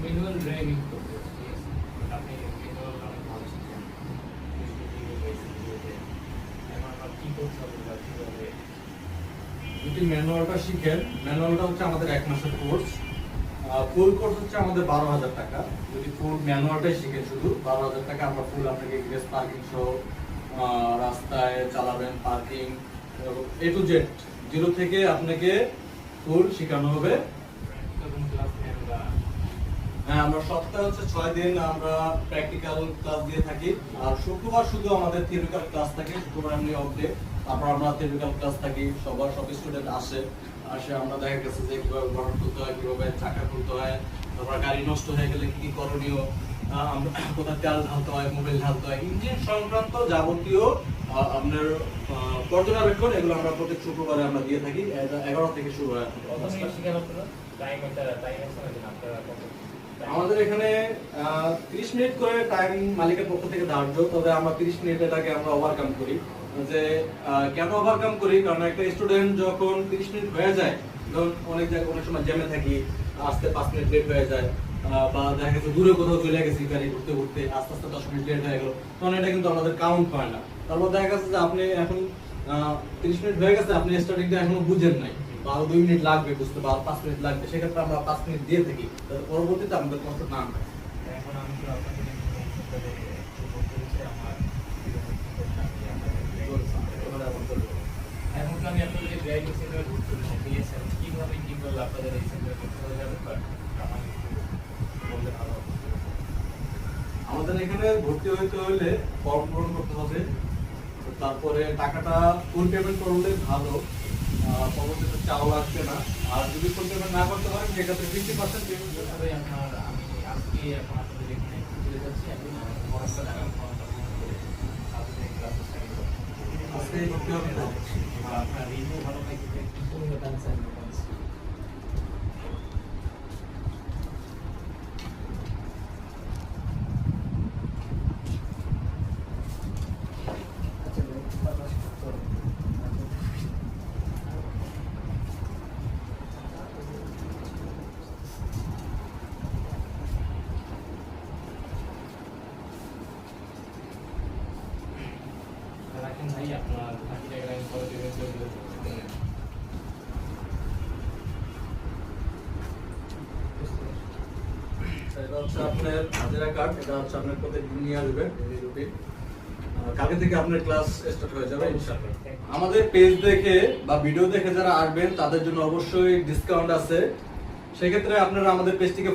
Manual driving করতে আপনি manual অনেক ভালো শিখেন। এখন আমার কি করতে হবে বা কিভাবে যদি ম্যানুয়ালটা শিখেন, ম্যানুয়ালটা হচ্ছে আমাদের 1 মাসের কোর্স। ফুল কোর্স হচ্ছে আমাদের 12,000 টাকা। যদি ফুল ম্যানুয়ালটাই শিখেন শুধু 12,000 টাকা, আমরা ফুল আপনাকে গ্রেস পার্কিং সহ রাস্তায় চালাবেন, parking A to Z, zero থেকে আপনাকে ফুল শেখানো হবে। তখন ক্লাস নেন বা হ্যাঁ, আমরা সপ্তাহে হচ্ছে 6 দিন আমরা প্র্যাকটিক্যাল ক্লাস দিয়ে থাকি। আর শুক্রবার শুধু আমাদের থিওরিক্যাল ক্লাস থাকে, শুক্রবার এমনি অফ ডে। তারপর আমরা থিওরিক্যাল ক্লাস থাকি, সব স্টুডেন্ট আসে আমরা দেখা গেছে যে কিভাবে গঠন করতে হয়, কিভাবে চাকা খুলতে হয়, তারপর গাড়ি নষ্ট হয়ে গেলে কি কি করণীয়, আমরা কোথায় তেল ঢালতে হয়, মোবিল ঢালতে হয়, ইঞ্জিন সংক্রান্ত যাবতীয় আপনার পর্যবেক্ষণ, এগুলো আমরা প্রত্যেক শুক্রবারে আমরা দিয়ে থাকি। 11 থেকে শুরু হয়। প্রথমে শিখেন আপনারা টাইম আছে নাকি আপনারা কত আমাদের এখানে 30 মিনিট করে টাইম মালিকের পক্ষ থেকে ধার্য, তবে আমরা 30 মিনিট এটাকে আমরা ওভারকাম করি। যে কেন ওভারকাম করি, কারণ একটা স্টুডেন্ট যখন 30 মিনিট হয়ে যায়, ধরুন অনেক জায়গায় অনেক সময় জ্যামে থাকি, আসতে 5 মিনিট লেট হয়ে যায়, বা দেখা গেছে দূরে কোথাও চলে গেছি গাড়ি ঘুরতে ঘুরতে, আস্তে আস্তে 10 মিনিট লেট হয়ে গেল, তখন এটা কিন্তু আমাদের কাউন্ট হয় না। তারপর দেখা গেছে যে আপনি এখন 30 মিনিট হয়ে গেছে, আপনি স্টার্টিংটা এখনো বুঝেন নাই, আরো 2 মিনিট লাগবে বুঝতে, বা 5 মিনিট লাগবে, সেক্ষেত্রে আমরা 5 মিনিট দিয়ে থাকি, যাতে পরবর্তীতে আমাদের কষ্ট না হয়। এখন আমি তো আপনাদের আমার এখন তো আমি আপনাদের ড্রাইভিং সেন্টার ঘুরতে দিয়েছেন, কিভাবে কি করলে আপনাদের এই সেন্টার করতে যাবে আমার বললে ভালো হবে। আমাদের এখানে ভর্তি হইতে হলে ফর্ম পূরণ করতে হবে, তারপরে টাকাটা ফুল পেমেন্ট করলে ভালো, পরবর্তীতে চাও আসবে না। আর যদি ফুল পেমেন্ট না করতে পারেন, সেক্ষেত্রে 50% পেমেন্ট করতে হবে। তবে আপনার আমি আজকে এখন আপনাদের এখানে চলে যাচ্ছি, আমি বরাবর টাকা ফর্মটা পূরণ করে আপনাদের ক্লাস স্টার্ট করব। আজকেই ভর্তি হবে তো? আপনার রিভিউ ভালো লাগবে, কোন ব্যাপারে রাখেন ভাই, আপনার বাকি জায়গায় আমি পরে পেমেন্ট করে দিলে এটা হচ্ছে আপনার হাজিরা কার্ড, এটা হচ্ছে আপনার প্রত্যেকদিন নিয়ে আসবেন রুটিন। কালকে থেকে আপনার ক্লাস স্টার্ট হয়ে যাবে ইনশাআল্লাহ। আমাদের পেজ দেখে বা ভিডিও দেখে যারা আসবেন, তাদের জন্য অবশ্যই ডিসকাউন্ট আছে। সেক্ষেত্রে আপনারা আমাদের পেজটিকে